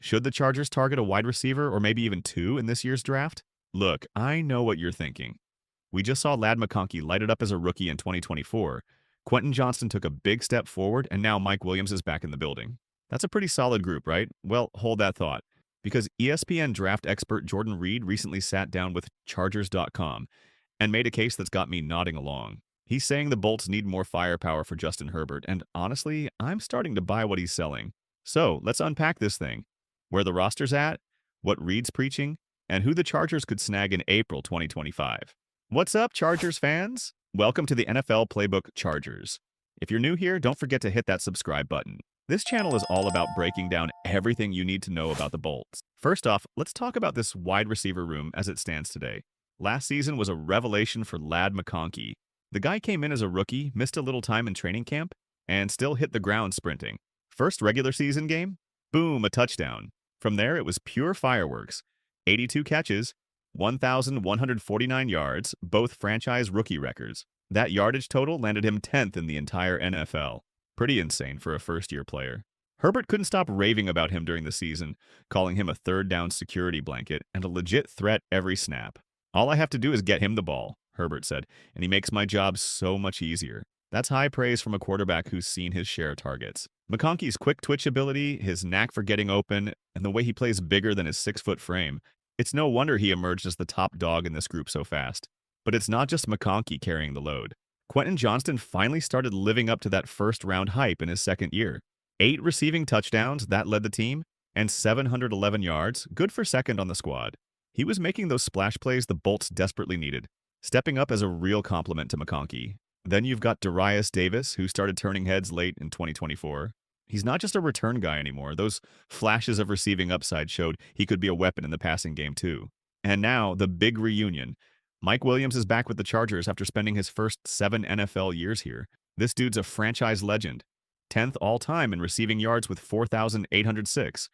Should the Chargers target a wide receiver or maybe even two in this year's draft? Look, I know what you're thinking. We just saw Ladd McConkey light it up as a rookie in 2024. Quentin Johnston took a big step forward, and now Mike Williams is back in the building. That's a pretty solid group, right? Well, hold that thought. Because ESPN draft expert Jordan Reid recently sat down with Chargers.com and made a case that's got me nodding along. He's saying the Bolts need more firepower for Justin Herbert, and honestly, I'm starting to buy what he's selling. So, let's unpack this thing. Where the roster's at, what Reid's preaching, and who the Chargers could snag in April 2025. What's up, Chargers fans? Welcome to the NFL Playbook Chargers. If you're new here, don't forget to hit that subscribe button. This channel is all about breaking down everything you need to know about the Bolts. First off, let's talk about this wide receiver room as it stands today. Last season was a revelation for Ladd McConkey. The guy came in as a rookie, missed a little time in training camp, and still hit the ground sprinting. First regular season game, boom, a touchdown. From there, it was pure fireworks. 82 catches, 1,149 yards, both franchise rookie records. That yardage total landed him 10th in the entire NFL. Pretty insane for a first-year player. Herbert couldn't stop raving about him during the season, calling him a third-down security blanket and a legit threat every snap. "All I have to do is get him the ball," Herbert said, "and he makes my job so much easier." That's high praise from a quarterback who's seen his share of targets. McConkey's quick twitch ability, his knack for getting open, and the way he plays bigger than his 6-foot frame, it's no wonder he emerged as the top dog in this group so fast. But it's not just McConkey carrying the load. Quentin Johnston finally started living up to that first-round hype in his second year. 8 receiving touchdowns, that led the team, and 711 yards, good for second on the squad. He was making those splash plays the Bolts desperately needed, stepping up as a real compliment to McConkey. Then you've got Darius Davis, who started turning heads late in 2024. He's not just a return guy anymore. Those flashes of receiving upside showed he could be a weapon in the passing game too. And now, the big reunion. Mike Williams is back with the Chargers after spending his first 7 NFL years here. This dude's a franchise legend. 10th all-time in receiving yards with 4,806,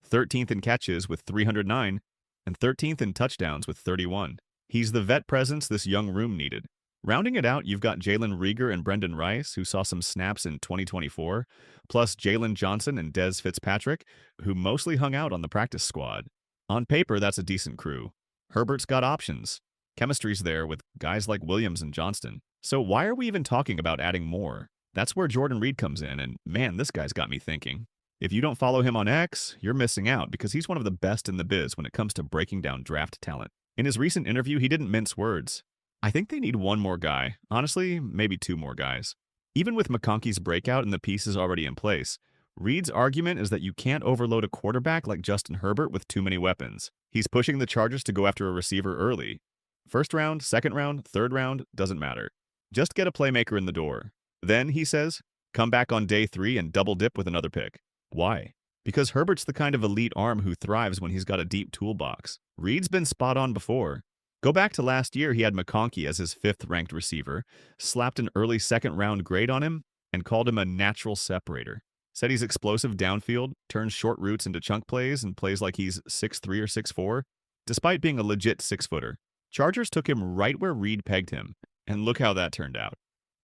13th in catches with 309, and 13th in touchdowns with 31. He's the vet presence this young room needed. Rounding it out, you've got Jalen Reagor and Brendan Rice, who saw some snaps in 2024, plus Jalen Johnson and Dez Fitzpatrick, who mostly hung out on the practice squad. On paper, that's a decent crew. Herbert's got options. Chemistry's there with guys like Williams and Johnston. So why are we even talking about adding more? That's where Jordan Reid comes in, and man, this guy's got me thinking. If you don't follow him on X, you're missing out because he's one of the best in the biz when it comes to breaking down draft talent. In his recent interview, he didn't mince words. "I think they need one more guy. Honestly, maybe 2 more guys." Even with McConkey's breakout and the pieces already in place, Reid's argument is that you can't overload a quarterback like Justin Herbert with too many weapons. He's pushing the Chargers to go after a receiver early. First round, second round, third round, doesn't matter. Just get a playmaker in the door. Then, he says, come back on day 3 and double dip with another pick. Why? Because Herbert's the kind of elite arm who thrives when he's got a deep toolbox. Reid's been spot on before. Go back to last year, he had McConkey as his 5th-ranked receiver, slapped an early second-round grade on him, and called him a natural separator. Said he's explosive downfield, turns short routes into chunk plays, and plays like he's 6'3" or 6'4", despite being a legit 6-footer. Chargers took him right where Reid pegged him, and look how that turned out.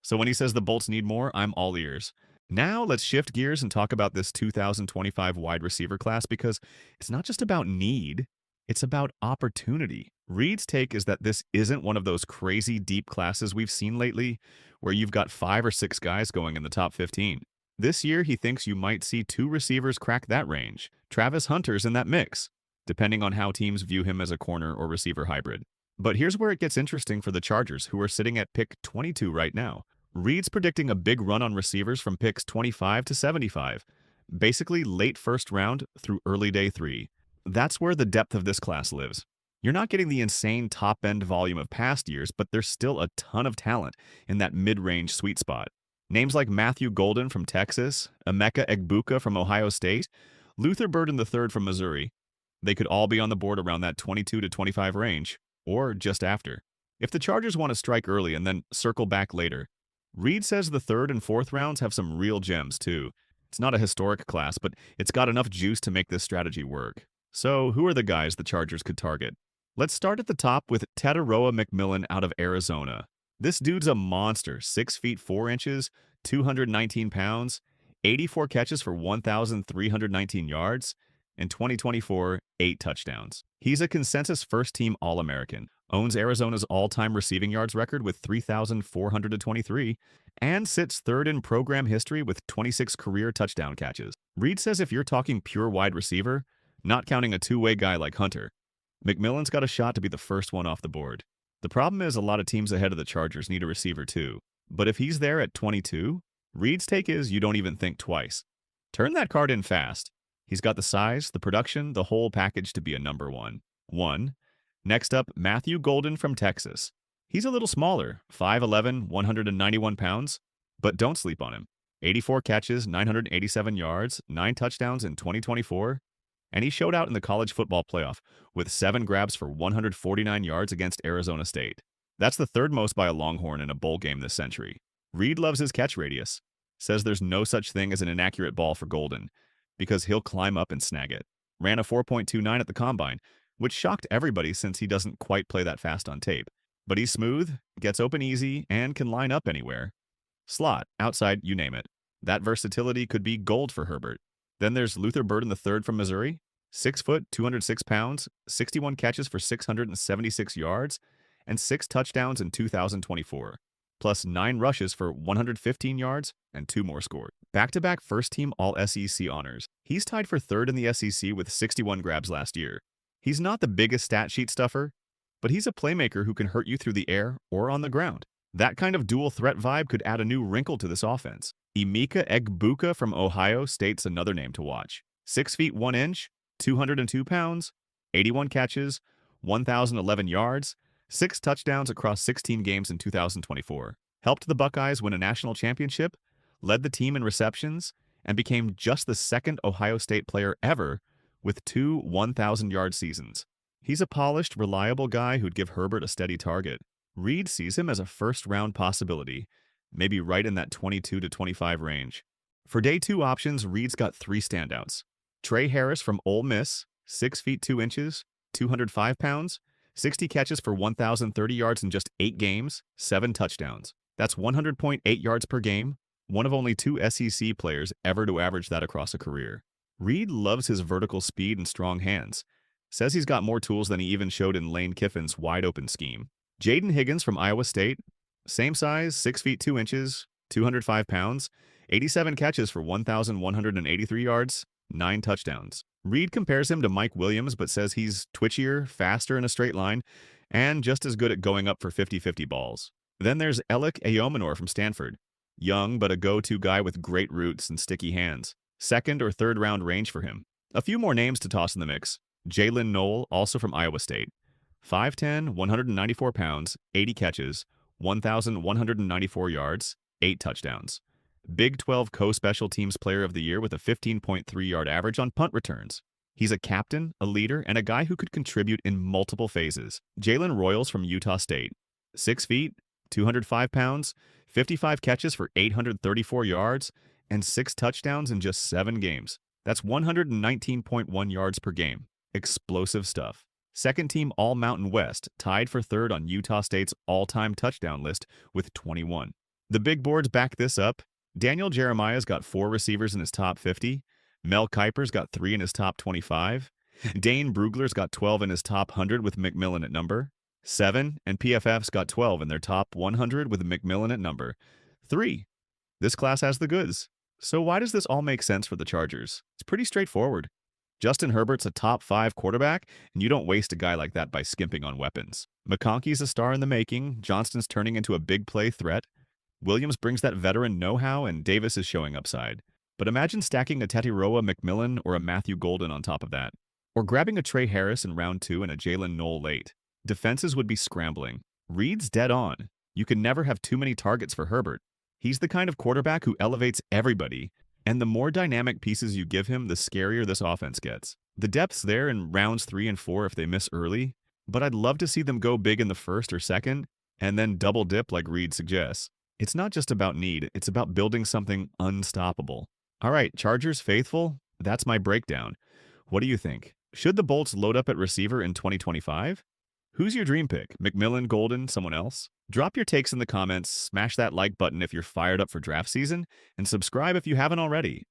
So when he says the Bolts need more, I'm all ears. Now let's shift gears and talk about this 2025 wide receiver class because it's not just about need, it's about opportunity. Reid's take is that this isn't one of those crazy deep classes we've seen lately where you've got 5 or 6 guys going in the top 15. This year, he thinks you might see 2 receivers crack that range. Travis Hunter's in that mix, depending on how teams view him as a corner or receiver hybrid. But here's where it gets interesting for the Chargers, who are sitting at pick 22 right now. Reid's predicting a big run on receivers from picks 25 to 75, basically late first round through early day 3. That's where the depth of this class lives. You're not getting the insane top-end volume of past years, but there's still a ton of talent in that mid-range sweet spot. Names like Matthew Golden from Texas, emeka Egbuka from Ohio State, Luther Burden III from Missouri. They could all be on the board around that 22 to 25 range, or just after. If the Chargers want to strike early and then circle back later, Reid says the 3rd and 4th rounds have some real gems too. It's not a historic class, but it's got enough juice to make this strategy work. So who are the guys the Chargers could target? Let's start at the top with Tetairoa McMillan out of Arizona. This dude's a monster, 6 feet 4 inches, 219 pounds, 84 catches for 1,319 yards, In 2024, 8 touchdowns. He's a consensus first-team All-American, owns Arizona's all-time receiving yards record with 3,423, and sits third in program history with 26 career touchdown catches. Reid says if you're talking pure wide receiver, not counting a two-way guy like Hunter, McMillan's got a shot to be the first one off the board. The problem is a lot of teams ahead of the Chargers need a receiver too. But if he's there at 22, Reid's take is you don't even think twice. Turn that card in fast. He's got the size, the production, the whole package to be a number one. Next up, Matthew Golden from Texas. He's a little smaller, 5'11", 191 pounds, but don't sleep on him. 84 catches, 987 yards, 9 touchdowns in 2024, and he showed out in the college football playoff with 7 grabs for 149 yards against Arizona State. That's the third most by a Longhorn in a bowl game this century. Reid loves his catch radius, says there's no such thing as an inaccurate ball for Golden, because he'll climb up and snag it. Ran a 4.29 at the Combine, which shocked everybody since he doesn't quite play that fast on tape. But he's smooth, gets open easy, and can line up anywhere. Slot, outside, you name it. That versatility could be gold for Herbert. Then there's Luther Burden III from Missouri. 6 foot, 206 pounds, 61 catches for 676 yards, and 6 touchdowns in 2024, plus 9 rushes for 115 yards and 2 more scored. Back-to-back first-team All-SEC honors. He's tied for third in the SEC with 61 grabs last year. He's not the biggest stat sheet stuffer, but he's a playmaker who can hurt you through the air or on the ground. That kind of dual threat vibe could add a new wrinkle to this offense. Emeka Egbuka from Ohio State's another name to watch. 6 feet 1 inch, 202 pounds, 81 catches, 1,011 yards, 6 touchdowns across 16 games in 2024. Helped the Buckeyes win a national championship, led the team in receptions, and became just the second Ohio State player ever with 2 1,000-yard seasons. He's a polished, reliable guy who'd give Herbert a steady target. Reid sees him as a first-round possibility, maybe right in that 22 to 25 range. For day 2 options, Reid's got 3 standouts. Trey Harris from Ole Miss, 6 feet 2 inches, 205 pounds, 60 catches for 1,030 yards in just 8 games, 7 touchdowns. That's 100.8 yards per game, one of only 2 SEC players ever to average that across a career. Reid loves his vertical speed and strong hands. Says he's got more tools than he even showed in Lane Kiffin's wide-open scheme. Jaden Higgins from Iowa State, same size, 6 feet 2 inches, 205 pounds, 87 catches for 1,183 yards, 9 touchdowns. Reid compares him to Mike Williams, but says he's twitchier, faster in a straight line, and just as good at going up for 50-50 balls. Then there's Alec Eomanor from Stanford. Young, but a go-to guy with great roots and sticky hands. 2nd or 3rd round range for him. A few more names to toss in the mix. Jalen Knoll, also from Iowa State. 5'10", 194 pounds, 80 catches, 1,194 yards, 8 touchdowns. Big 12 Co-Special Teams Player of the Year with a 15.3-yard average on punt returns. He's a captain, a leader, and a guy who could contribute in multiple phases. Jalen Royals from Utah State. 6 feet, 205 pounds, 55 catches for 834 yards, and 6 touchdowns in just 7 games. That's 119.1 yards per game. Explosive stuff. 2nd team All-Mountain West, tied for 3rd on Utah State's all-time touchdown list with 21. The big boards back this up. Daniel Jeremiah's got 4 receivers in his top 50. Mel Kiper's got 3 in his top 25. Dane Brugler's got 12 in his top 100 with McMillan at number 7, and PFF's got 12 in their top 100 with McMillan at number 3. This class has the goods. So why does this all make sense for the Chargers? It's pretty straightforward. Justin Herbert's a top 5 quarterback, and you don't waste a guy like that by skimping on weapons. McConkey's a star in the making, Johnston's turning into a big play threat, Williams brings that veteran know-how, and Davis is showing upside. But imagine stacking a Tetairoa McMillan or a Matthew Golden on top of that. Or grabbing a Trey Harris in round 2 and a Jalen Knoll late. Defenses would be scrambling. Reid's dead on. You can never have too many targets for Herbert. He's the kind of quarterback who elevates everybody, and the more dynamic pieces you give him, the scarier this offense gets. The depth's there in rounds 3 and 4 if they miss early, but I'd love to see them go big in the 1st or 2nd, and then double dip like Reid suggests. It's not just about need, it's about building something unstoppable. All right, Chargers faithful, that's my breakdown. What do you think? Should the Bolts load up at receiver in 2025? Who's your dream pick? McMillan, Golden, someone else? Drop your takes in the comments, smash that like button if you're fired up for draft season, and subscribe if you haven't already.